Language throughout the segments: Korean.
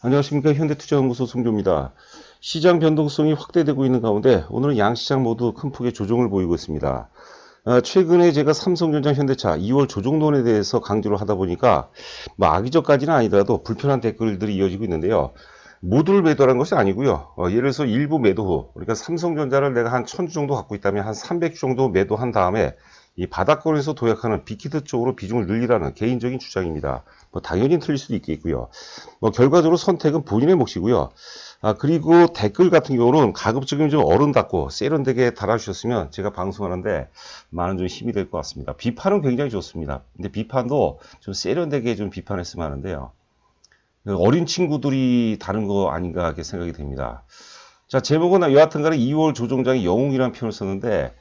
안녕하십니까. 현대투자연구소 송조입니다. 시장 변동성이 확대되고 있는 가운데 오늘은 양시장 모두 큰 폭의 조정을 보이고 있습니다. 최근에 제가 삼성전자, 현대차 2월 조정론에 대해서 강조를 하다 보니까 악의적까지는 아니더라도 불편한 댓글들이 이어지고 있는데요. 모두를 매도하는 것이 아니고요. 예를 들어서 일부 매도 후, 그러니까 삼성전자를 내가 한 1000주 정도 갖고 있다면 한 300주 정도 매도한 다음에 이 바닥권에서 도약하는 빅히트 쪽으로 비중을 늘리라는 개인적인 주장입니다. 당연히 틀릴 수도 있겠고요. 결과적으로 선택은 본인의 몫이고요. 그리고 댓글 같은 경우는 가급적이면 좀 어른답고 세련되게 달아주셨으면 제가 방송하는데 많은 좀 힘이 될 것 같습니다. 비판은 굉장히 좋습니다. 근데 비판도 좀 세련되게 좀 비판했으면 하는데요. 어린 친구들이 다른 거 아닌가 이렇게 생각이 됩니다. 자, 제목은 여하튼 간에 2월 조정장이 영웅이라는 표현을 썼는데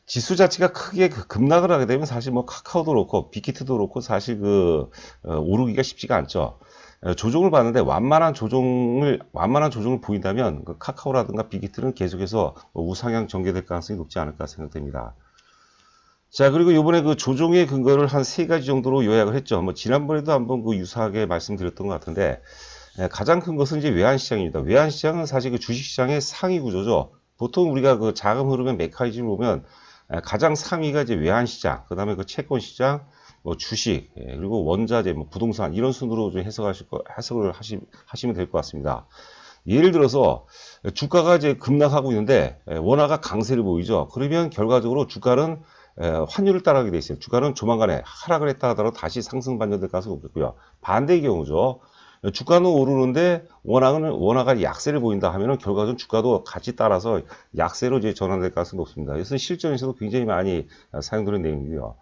지수 자체가 크게 급락을 하게 되면 사실 카카오도 그렇고 빅히트도 그렇고 사실 오르기가 쉽지가 않죠. 조정을 봤는데 완만한 조정을 보인다면 카카오라든가 빅히트는 계속해서 우상향 전개될 가능성이 높지 않을까 생각됩니다. 자, 그리고 이번에 조정의 근거를 한 3가지 정도로 요약을 했죠. 지난번에도 한번 유사하게 말씀드렸던 것 같은데 가장 큰 것은 이제 외환시장입니다. 외환시장은 사실 주식시장의 상위 구조죠. 보통 우리가 자금 흐름의 메커니즘을 보면 가장 상위가 이제 외환시장, 그 다음에 채권시장, 주식, 그리고 원자재, 부동산 이런 순으로 좀 해석을 하시면 될 것 같습니다. 예를 들어서 주가가 이제 급락하고 있는데 원화가 강세를 보이죠. 그러면 결과적으로 주가는 환율을 따라가게 돼 있어요. 주가는 조만간에 하락을 했다 하더라도 다시 상승 반전될 가능성이 없겠고요. 반대의 경우죠. 주가는 오르는데 원화가 약세를 보인다 하면은 결과적으로 주가도 같이 따라서 약세로 이제 전환될 가능성이 높습니다. 그래서 실전에서도 굉장히 많이 사용되는 내용이고요.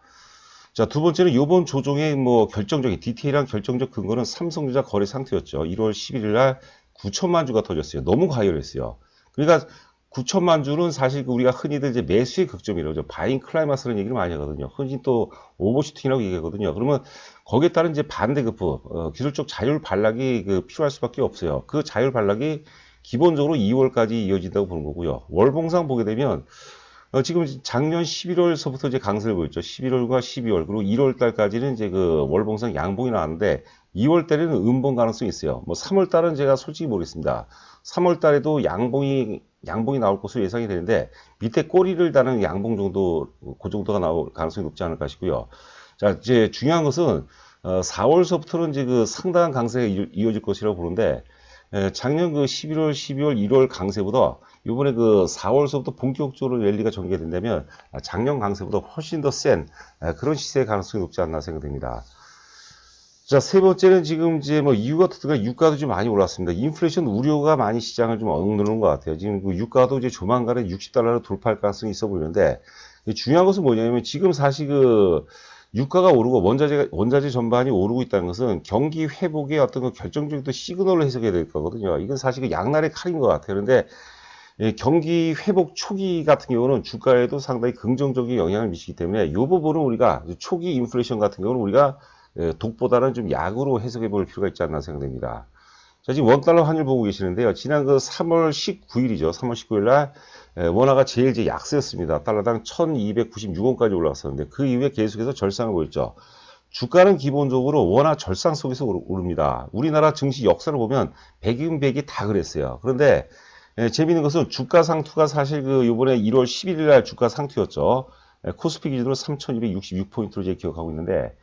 자, 두 번째는 이번 조정의 결정적인 디테일한 결정적 근거는 삼성전자 거래 상태였죠. 1월 11일 날 9천만 주가 터졌어요. 너무 과열했어요. 그러니까 9천만 주는 사실 우리가 흔히들 이제 매수의 극점이라고 하죠. 바잉 클라이마스라는 얘기를 많이 하거든요. 흔히 또 오버슈팅이라고 얘기하거든요. 그러면 거기에 따른 이제 반대급부, 기술적 자율 반락이 필요할 수밖에 없어요. 그 자율 반락이 기본적으로 2월까지 이어진다고 보는 거고요. 월봉상 보게 되면 지금 작년 11월서부터 이제 강세를 보였죠. 11월과 12월 그리고 1월 달까지는 이제 월봉상 양봉이 나왔는데 2월 달에는 음봉 가능성이 있어요. 3월 달은 제가 솔직히 모르겠습니다. 3월 달에도 양봉이 나올 것으로 예상이 되는데 밑에 꼬리를 다는 양봉 정도 그 정도가 나올 가능성이 높지 않을까 싶고요. 자, 이제 중요한 것은 4월서부터는 이제 상당한 강세가 이어질 것이라고 보는데 작년 11월, 12월, 1월 강세보다 이번에 4월서부터 본격적으로 랠리가 전개된다면 작년 강세보다 훨씬 더 센 그런 시세의 가능성이 높지 않나 생각됩니다. 자, 세 번째는 지금 이제 이유가 어떻든가 유가도 좀 많이 올랐습니다. 인플레이션 우려가 많이 시장을 좀 억누르는 것 같아요. 지금 유가도 이제 조만간에 60달러를 돌파할 가능성이 있어 보이는데 중요한 것은 뭐냐면 지금 사실 유가가 오르고 원자재 전반이 오르고 있다는 것은 경기 회복의 어떤 결정적인 시그널을 해석해야 될 거거든요. 이건 사실 양날의 칼인 것 같아요. 그런데 경기 회복 초기 같은 경우는 주가에도 상당히 긍정적인 영향을 미치기 때문에 이 부분은 우리가 초기 인플레이션 같은 경우는 우리가 독보다는 좀 약으로 해석해 볼 필요가 있지 않나 생각됩니다. 자, 지금 원달러 환율 보고 계시는데요. 지난 3월 19일이죠. 3월 19일 날 원화가 제일 이제 약세였습니다. 달러당 1296원까지 올라갔었는데 그 이후에 계속해서 절상을 보였죠. 주가는 기본적으로 원화 절상 속에서 오릅니다. 우리나라 증시 역사를 보면 백이면 백이 다 그랬어요. 그런데 재미있는 것은 주가 상투가 사실 이번에 1월 11일 날 주가 상투였죠. 코스피 기준으로 3266포인트로 제가 기억하고 있는데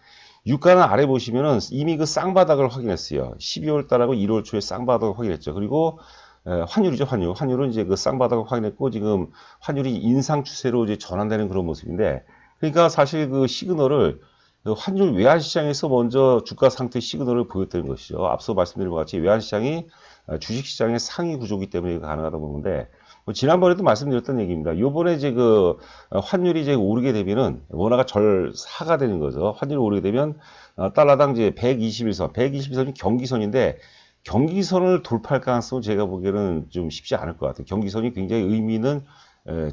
유가는 아래 보시면은 이미 쌍바닥을 확인했어요. 12월 달하고 1월 초에 쌍바닥을 확인했죠. 그리고 환율이죠, 환율. 환율은 이제 쌍바닥을 확인했고 지금 환율이 인상 추세로 이제 전환되는 그런 모습인데 그러니까 사실 시그널을 환율 외환시장에서 먼저 주가 상태 시그널을 보였다는 것이죠. 앞서 말씀드린 것 같이 외환시장이 주식시장의 상위 구조이기 때문에 가능하다고 보는데 지난번에도 말씀드렸던 얘기입니다. 요번에 이제 환율이 이제 오르게 되면은 원화가 절하가 되는 거죠. 환율이 오르게 되면 달러당 이제 121선이 경기선인데 경기선을 돌파할 가능성은 제가 보기에는 좀 쉽지 않을 것 같아요. 경기선이 굉장히 의미 있는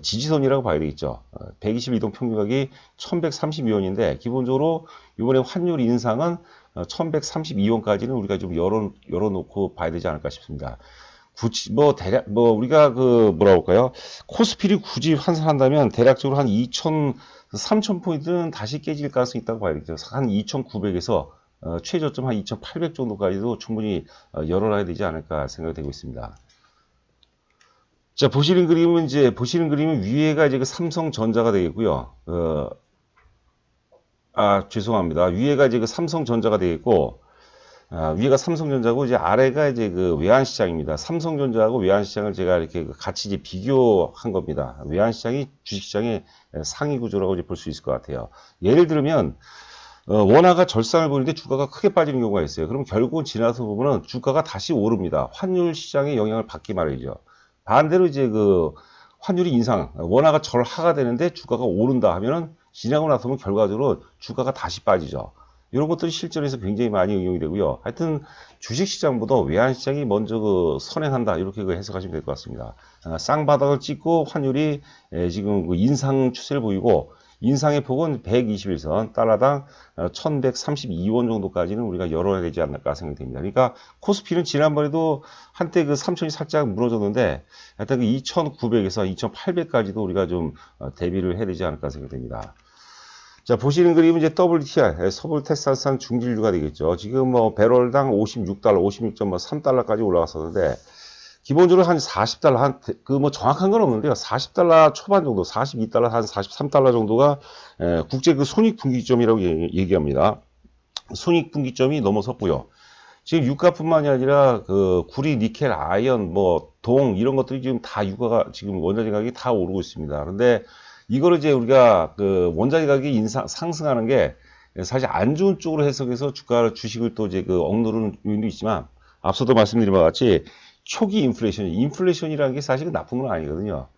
지지선이라고 봐야 되겠죠. 120이동 평균가격이 1132원인데 기본적으로 이번에 환율 인상은 1132원까지는 우리가 좀 열어놓고 봐야 되지 않을까 싶습니다. 대략, 우리가 뭐라고 할까요? 코스피를 굳이 환산한다면 대략적으로 한 3000포인트는 다시 깨질 가능성이 있다고 봐야 되겠죠. 한 2900에서 최저점 한 2,800 정도까지도 충분히 열어놔야 되지 않을까 생각이 되고 있습니다. 자, 보시는 그림은 위에가 이제 그 삼성전자가 되겠고요. 죄송합니다. 위에가 이제 그 삼성전자가 되겠고, 위에가 삼성전자고 이제 아래가 이제 그 외환시장입니다. 삼성전자하고 외환시장을 제가 이렇게 같이 이제 비교한 겁니다. 외환시장이 주식시장의 상위 구조라고 볼 수 있을 것 같아요. 예를 들면 원화가 절상을 보이는데 주가가 크게 빠지는 경우가 있어요. 그럼 결국은 지나서 보면은 주가가 다시 오릅니다. 환율 시장의 영향을 받기 마련이죠. 반대로 이제 그 환율이 인상, 원화가 절하가 되는데 주가가 오른다 하면은 지나고 나서 보면 결과적으로 주가가 다시 빠지죠. 이런 것들이 실전에서 굉장히 많이 응용이 되고요. 하여튼 주식시장보다 외환시장이 먼저 선행한다 이렇게 해석하시면 될 것 같습니다. 쌍바닥을 찍고 환율이 지금 그 인상 추세를 보이고 인상의 폭은 121선, 달러당 1132원 정도까지는 우리가 열어야 되지 않을까 생각됩니다. 그러니까 코스피는 지난번에도 한때 그 3000이 살짝 무너졌는데 하여튼 그 2900에서 2800까지도 우리가 좀 대비를 해야 되지 않을까 생각됩니다. 자, 보시는 그림은 이제 WTI, 서울 텍사스산 중진류가 되겠죠. 지금 뭐 배럴당 56달러, 56.3달러까지 올라갔었는데 기본적으로 한 40달러, 뭐 정확한 건 없는데요. 40달러 초반 정도, 42달러, 한 43달러 정도가 국제 그 손익분기점이라고 얘기합니다. 손익분기점이 넘어섰고요. 지금 유가뿐만이 아니라 그 구리, 니켈, 아연, 뭐 동 이런 것들이 지금 다 유가가 지금 원자재 가격이 다 오르고 있습니다. 그런데 이거를 이제 우리가 그 원자재 가격이 상승하는 게 사실 안 좋은 쪽으로 해석해서 주식을 또 이제 그 억누르는 요인도 있지만 앞서도 말씀드린 바와 같이 초기 인플레이션이라는 게 사실 나쁜 건 아니거든요.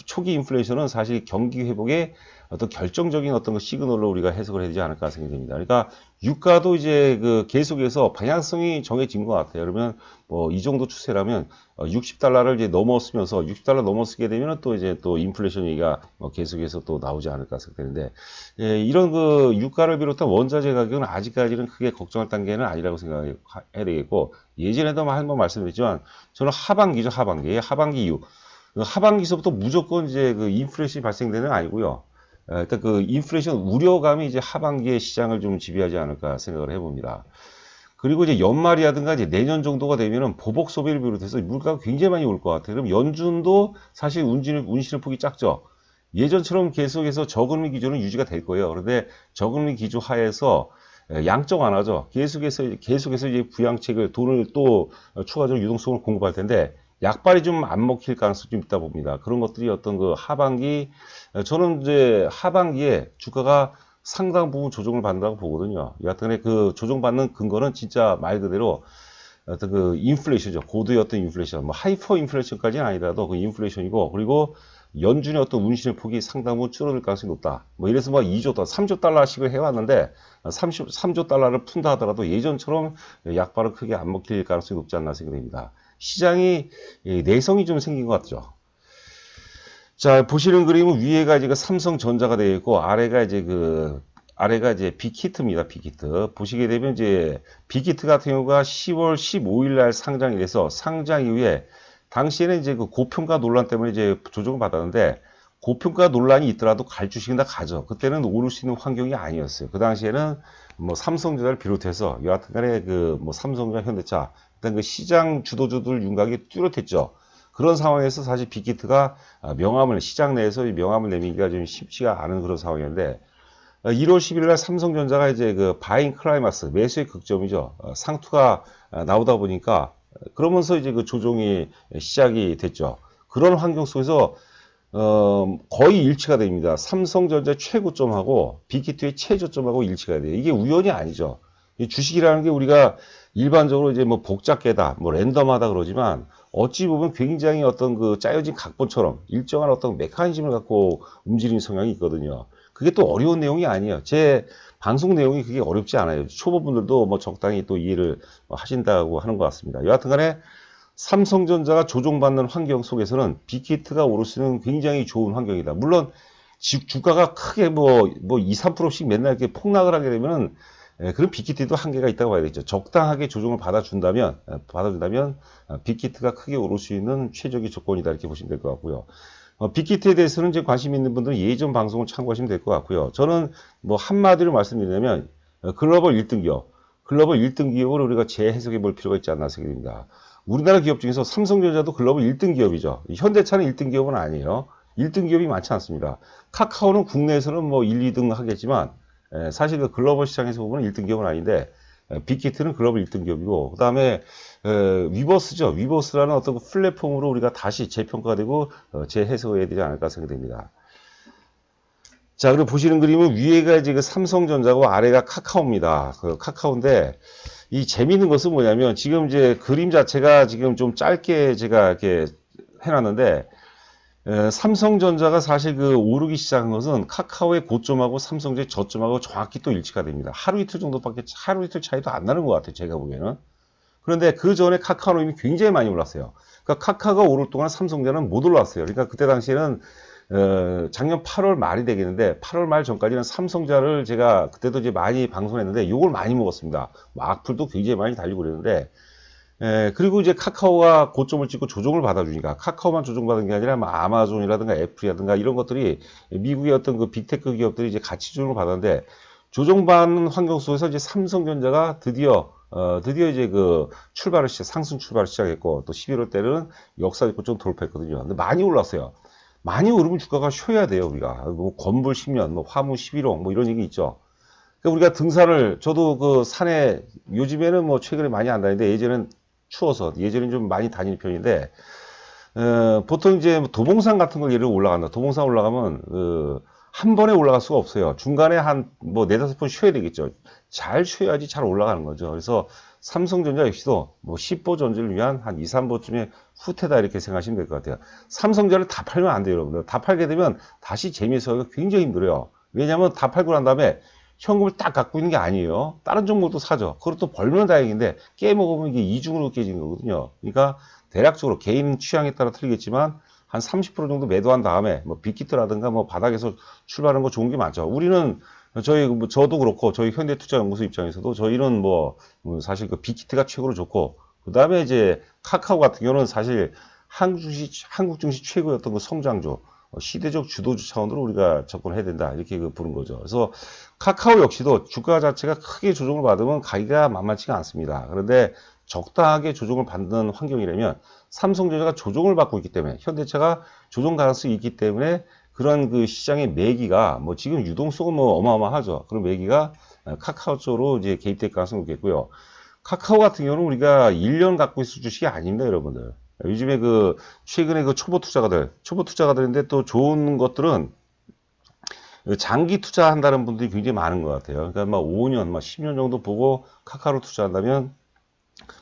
초기 인플레이션은 사실 경기 회복의 어떤 결정적인 어떤 그 시그널로 우리가 해석을 해야 되지 않을까 생각됩니다. 그러니까 유가도 이제 그 계속해서 방향성이 정해진 것 같아요. 그러면 뭐 이 정도 추세라면 60달러를 이제 넘어서면서 60달러 넘어서게 되면 또 이제 또 인플레이션 얘기가 계속해서 또 나오지 않을까 생각되는데 이런 그 유가를 비롯한 원자재 가격은 아직까지는 크게 걱정할 단계는 아니라고 생각해야 되겠고 예전에도 한번 말씀드렸지만 저는 하반기죠. 하반기 이후 하반기서부터 무조건 이제 그 인플레이션이 발생되는 아니고요. 일단 그 인플레이션 우려감이 이제 하반기에 시장을 좀 지배하지 않을까 생각을 해봅니다. 그리고 이제 연말이라든가 이제 내년 정도가 되면은 보복 소비를 비롯해서 물가가 굉장히 많이 올 것 같아요. 그럼 연준도 사실 운신의 폭이 작죠. 예전처럼 계속해서 저금리 기조는 유지가 될 거예요. 그런데 저금리 기조 하에서 양적 완화죠. 계속해서 이제 부양책을 돈을 또 추가적으로 유동성을 공급할 텐데 약발이 좀 안 먹힐 가능성이 좀 있다 봅니다. 그런 것들이 어떤 그 하반기, 저는 이제 하반기에 주가가 상당 부분 조정을 받는다고 보거든요. 여하튼간에 그 조정받는 근거는 진짜 말 그대로 어떤 그 인플레이션이죠. 고도의 어떤 인플레이션, 뭐 하이퍼 인플레이션까지는 아니라도 그 인플레이션이고, 그리고 연준의 어떤 운신의 폭이 상당 부분 줄어들 가능성이 높다. 뭐 이래서 뭐 2조 달러, 3조 달러씩을 해왔는데 3조 달러를 푼다 하더라도 예전처럼 약발은 크게 안 먹힐 가능성이 높지 않나 생각됩니다. 시장이 내성이 좀 생긴 것 같죠. 자, 보시는 그림은 위에가 이제 그 삼성전자가 되어 있고 아래가 이제 빅히트입니다. 빅히트. 보시게 되면 이제 빅히트 같은 경우가 10월 15일 날 상장이 돼서 상장 이후에 당시에는 이제 그 고평가 논란 때문에 이제 조정을 받았는데 고평가 논란이 있더라도 갈 주식은 다 가죠. 그때는 오를 수 있는 환경이 아니었어요. 그 당시에는 뭐 삼성전자를 비롯해서 여하튼간에 그 뭐 삼성전자, 현대차 일단 그 시장 주도주들 윤곽이 뚜렷했죠. 그런 상황에서 사실 빅히트가 시장 내에서 명함을 내밀기가 좀 쉽지가 않은 그런 상황이었는데 1월 10일 날 삼성전자가 이제 그 바잉 클라이마스 매수의 극점이죠. 상투가 나오다 보니까 그러면서 이제 그 조정이 시작이 됐죠. 그런 환경 속에서 거의 일치가 됩니다. 삼성전자 최고점하고 빅히트의 최저점하고 일치가 돼요. 이게 우연이 아니죠. 주식이라는 게 우리가 일반적으로 이제 뭐 복잡계다, 뭐 랜덤하다 그러지만 어찌 보면 굉장히 어떤 그 짜여진 각본처럼 일정한 어떤 메커니즘을 갖고 움직이는 성향이 있거든요. 그게 또 어려운 내용이 아니에요. 제 방송 내용이 그게 어렵지 않아요. 초보분들도 뭐 적당히 또 이해를 하신다고 하는 것 같습니다. 여하튼 간에 삼성전자가 조종받는 환경 속에서는 빅히트가 오를 수 있는 굉장히 좋은 환경이다. 물론 주가가 크게 뭐 2, 3%씩 맨날 이렇게 폭락을 하게 되면은 그런 빅히트도 한계가 있다고 봐야겠죠. 적당하게 조정을 받아준다면 빅히트가 크게 오를 수 있는 최적의 조건이다 이렇게 보시면 될 것 같고요. 빅히트에 대해서는 이제 관심 있는 분들은 예전 방송을 참고하시면 될 것 같고요. 저는 뭐 한마디로 말씀드리자면 글로벌 1등 기업, 글로벌 1등 기업을 우리가 재해석해 볼 필요가 있지 않나 생각됩니다. 우리나라 기업 중에서 삼성전자도 글로벌 1등 기업이죠. 현대차는 1등 기업은 아니에요. 1등 기업이 많지 않습니다. 카카오는 국내에서는 뭐 1, 2등 하겠지만 사실 그 글로벌 시장에서 보면 1등 기업은 아닌데 빅히트는 글로벌 1등 기업이고, 그 다음에 위버스죠. 위버스라는 어떤 그 플랫폼으로 우리가 다시 재평가가 되고 재해석해야 되지 않을까 생각됩니다. 자, 그리고 보시는 그림은 위에가 이제 그 삼성전자고 아래가 카카오입니다. 그 카카오인데, 이 재미있는 것은 뭐냐면 지금 이제 그림 자체가 지금 좀 짧게 제가 이렇게 해놨는데, 삼성전자가 사실 그 오르기 시작한 것은 카카오의 고점하고 삼성전자의 저점하고 정확히 또 일치가 됩니다. 하루 이틀 정도밖에, 하루 이틀 차이도 안 나는 것 같아요. 제가 보기에는. 그런데 그 전에 카카오는 이미 굉장히 많이 올랐어요. 그러니까 카카오가 오를 동안 삼성전자는 못 올랐어요. 그러니까 그때 당시에는 작년 8월 말이 되겠는데 8월 말 전까지는 삼성전자를 제가 그때도 이제 많이 방송했는데 이걸 많이 먹었습니다. 악플도 굉장히 많이 달리고 그랬는데 그리고 이제 카카오가 고점을 찍고 조정을 받아주니까 카카오만 조정받은 게 아니라 뭐 아마존이라든가 애플이라든가 이런 것들이 미국의 어떤 그 빅테크 기업들이 이제 같이 조정을 받았는데 조정받는 환경 속에서 이제 삼성전자가 드디어 이제 그 상승 출발을 시작했고 또 11월 때는 역사 고점 돌파했거든요. 근데 많이 올랐어요. 많이 오르면 주가가 쉬어야 돼요, 우리가. 뭐 건불 10년, 뭐 화무 11호, 뭐 이런 얘기 있죠. 그러니까 우리가 등산을, 저도 그 산에, 요즘에는 뭐 최근에 많이 안 다니는데 예전엔 추워서, 예전엔 좀 많이 다니는 편인데, 보통 이제 도봉산 같은 걸 예를 들어 올라간다. 도봉산 올라가면, 한 번에 올라갈 수가 없어요. 중간에 한, 뭐, 4-5번 쉬어야 되겠죠. 잘 쉬어야지 잘 올라가는 거죠. 그래서 삼성전자 역시도 뭐 10보 전지를 위한 한 2, 3보쯤에 후퇴다 이렇게 생각하시면 될 것 같아요. 삼성전자를 다 팔면 안 돼요, 여러분들. 다 팔게 되면 다시 재미있어가 굉장히 힘들어요. 왜냐하면 다 팔고 난 다음에 현금을 딱 갖고 있는 게 아니에요. 다른 종목도 사죠. 그걸 또 벌면 다행인데 깨먹으면 이게 이중으로 깨지는 거거든요. 그러니까 대략적으로 개인 취향에 따라 틀리겠지만 한 30% 정도 매도한 다음에 뭐 빅히트라든가 뭐 바닥에서 출발하는 거 좋은 게 많죠. 우리는 저도 그렇고 저희 현대투자연구소 입장에서도 저희는 뭐 사실 그 빅히트가 최고로 좋고 그 다음에 이제 카카오 같은 경우는 사실 한국 증시 최고였던 그 성장주 시대적 주도주 차원으로 우리가 접근해야 된다 이렇게 부른 거죠. 그래서 카카오 역시도 주가 자체가 크게 조정을 받으면 가기가 만만치가 않습니다. 그런데 적당하게 조정을 받는 환경이라면 삼성전자가 조정을 받고 있기 때문에 현대차가 조정 가능성이 있기 때문에 그런 그 시장의 매기가 뭐 지금 유동성은 뭐 어마어마하죠. 그런 매기가 카카오 쪽으로 이제 개입될 가능성이 있겠고요. 카카오 같은 경우는 우리가 1년 갖고 있을 주식이 아닙니다, 여러분들. 요즘에 그 최근에 그 초보 투자가들인데 또 좋은 것들은 장기 투자한다는 분들이 굉장히 많은 것 같아요. 그러니까 막 5년, 막 10년 정도 보고 카카오로 투자한다면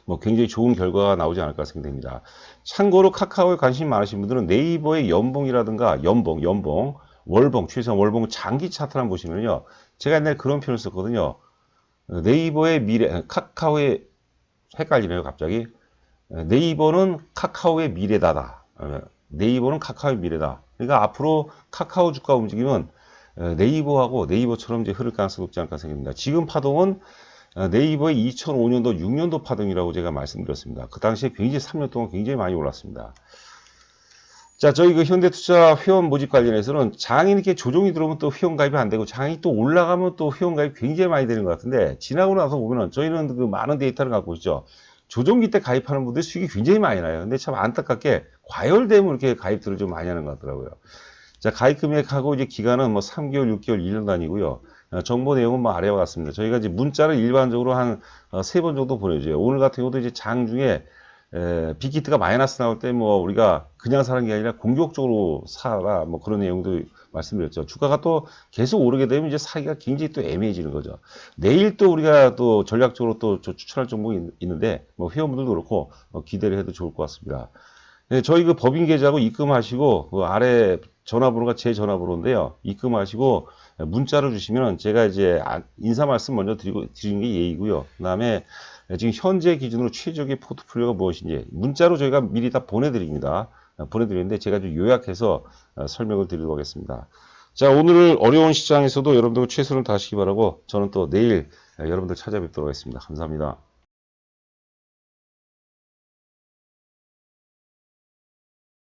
뭐 굉장히 좋은 결과가 나오지 않을까 생각됩니다. 참고로 카카오에 관심이 많으신 분들은 네이버의 연봉이라든가 월봉, 최소한 월봉 장기 차트 한번 보시면요. 제가 옛날에 그런 표현을 썼거든요. 네이버의 미래, 카카오의, 헷갈리네요, 갑자기. 네이버는 카카오의 미래다다. 네이버는 카카오의 미래다. 그러니까 앞으로 카카오 주가 움직임은 네이버하고 네이버처럼 이제 흐를 가능성이 높지 않을까 생각합니다. 지금 파동은 네이버의 2005년도, 6년도 파동이라고 제가 말씀드렸습니다. 그 당시에 굉장히 3년 동안 굉장히 많이 올랐습니다. 자, 저희 그 현대투자 회원 모집 관련해서는 장이 이렇게 조정이 들어오면 또 회원 가입이 안 되고 장이 또 올라가면 또 회원 가입이 굉장히 많이 되는 것 같은데 지나고 나서 보면은 저희는 그 많은 데이터를 갖고 있죠. 조정기 때 가입하는 분들이 수익이 굉장히 많이 나요. 근데 참 안타깝게 과열되면 이렇게 가입들을 좀 많이 하는 것 같더라고요. 자, 가입 금액하고 이제 기간은 뭐 3개월, 6개월, 1년 단위고요. 정보 내용은 뭐 아래와 같습니다. 저희가 이제 문자를 일반적으로 한 3번 정도 보내줘요. 오늘 같은 경우도 이제 장 중에 빅히트가 마이너스 나올 때 뭐 우리가 그냥 사는 게 아니라 공격적으로 사라 뭐 그런 내용도 말씀드렸죠. 주가가 또 계속 오르게 되면 이제 사기가 굉장히 또 애매해지는 거죠. 내일 또 우리가 또 전략적으로 또 추천할 종목이 있는데 뭐 회원분들도 그렇고 기대를 해도 좋을 것 같습니다. 네, 저희 그 법인 계좌하고 입금하시고 그 아래 전화번호가 제 전화번호인데요. 입금하시고 문자를 주시면 제가 이제 인사 말씀 먼저 드리는 게 예의고요. 그다음에 지금 현재 기준으로 최적의 포트폴리오가 무엇인지 문자로 저희가 미리 다 보내드립니다. 보내드리는데 제가 좀 요약해서 설명을 드리도록 하겠습니다. 자, 오늘 어려운 시장에서도 여러분들 최선을 다하시기 바라고 저는 또 내일 여러분들 찾아뵙도록 하겠습니다. 감사합니다.